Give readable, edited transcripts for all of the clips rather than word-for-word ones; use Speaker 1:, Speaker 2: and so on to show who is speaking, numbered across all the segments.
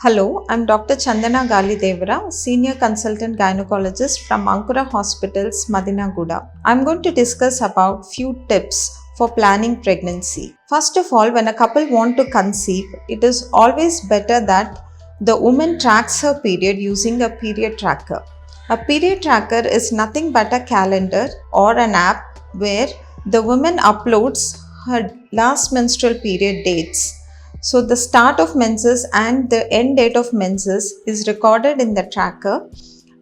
Speaker 1: Hello, I'm Dr. Chandana Galidevara, Senior Consultant Gynecologist from Ankura Hospitals, Madinaguda. I'm going to discuss about few tips for planning pregnancy. First of all, when a couple want to conceive, it is always better that the woman tracks her period using a period tracker. A period tracker is nothing but a calendar or an app where the woman uploads her last menstrual period dates. So the start of menses and the end date of menses is recorded in the tracker,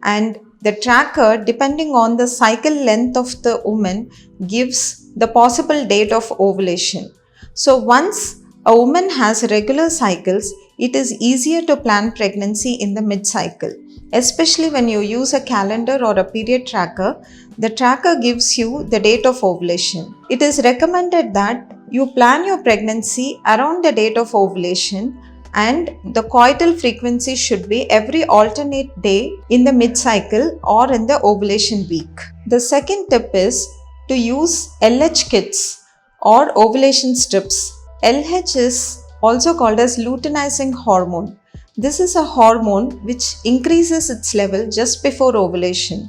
Speaker 1: and the tracker, depending on the cycle length of the woman, gives the possible date of ovulation. So once a woman has regular cycles, it is easier to plan pregnancy in the mid-cycle. Especially when you use a calendar or a period tracker, the tracker gives you the date of ovulation. It is recommended that you plan your pregnancy around the date of ovulation, and the coital frequency should be every alternate day in the mid-cycle or in the ovulation week. The second tip is to use LH kits or ovulation strips. LH is also called as luteinizing hormone. This is a hormone which increases its level just before ovulation,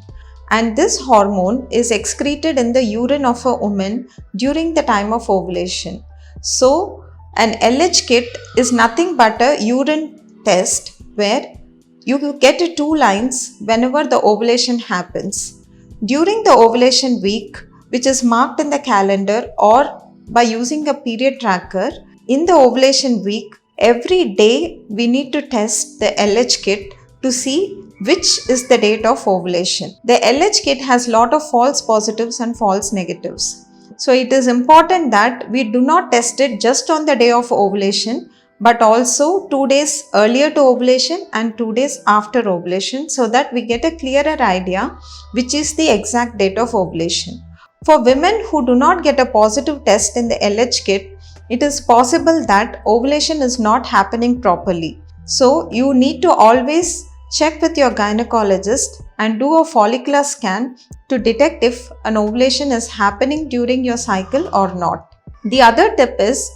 Speaker 1: and this hormone is excreted in the urine of a woman during the time of ovulation. So, an LH kit is nothing but a urine test where you get 2 lines whenever the ovulation happens. During the ovulation week, which is marked in the calendar or by using a period tracker, in the ovulation week, every day we need to test the LH kit to see which is the date of ovulation. The LH kit has lot of false positives and false negatives. So it is important that we do not test it just on the day of ovulation, but also 2 days earlier to ovulation and 2 days after ovulation, so that we get a clearer idea which is the exact date of ovulation. For women who do not get a positive test in the LH kit, it is possible that ovulation is not happening properly. So you need to always check with your gynecologist and do a follicular scan to detect if an ovulation is happening during your cycle or not. The other tip is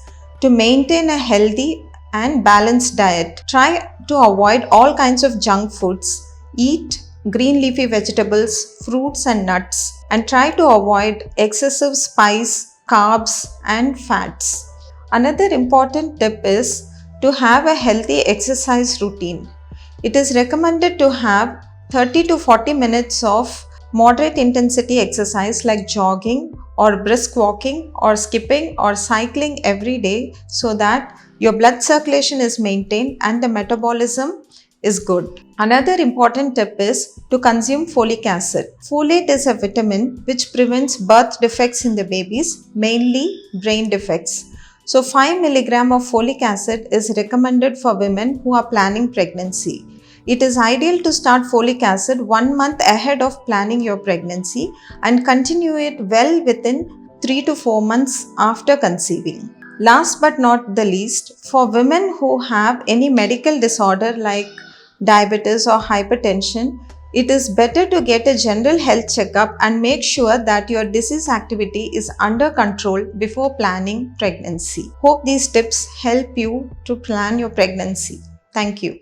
Speaker 1: to maintain a healthy and balanced diet. Try to avoid all kinds of junk foods. Eat green leafy vegetables, fruits and nuts, and try to avoid excessive spice, carbs and fats. Another important tip is to have a healthy exercise routine. It is recommended to have 30 to 40 minutes of moderate intensity exercise like jogging or brisk walking or skipping or cycling every day, so that your blood circulation is maintained and the metabolism is good. Another important tip is to consume folic acid. Folate is a vitamin which prevents birth defects in the babies, mainly brain defects. So 5 mg of folic acid is recommended for women who are planning pregnancy. It is ideal to start folic acid 1 month ahead of planning your pregnancy and continue it well within 3 to 4 months after conceiving. Last but not the least, for women who have any medical disorder like diabetes or hypertension, it is better to get a general health checkup and make sure that your disease activity is under control before planning pregnancy. Hope these tips help you to plan your pregnancy. Thank you.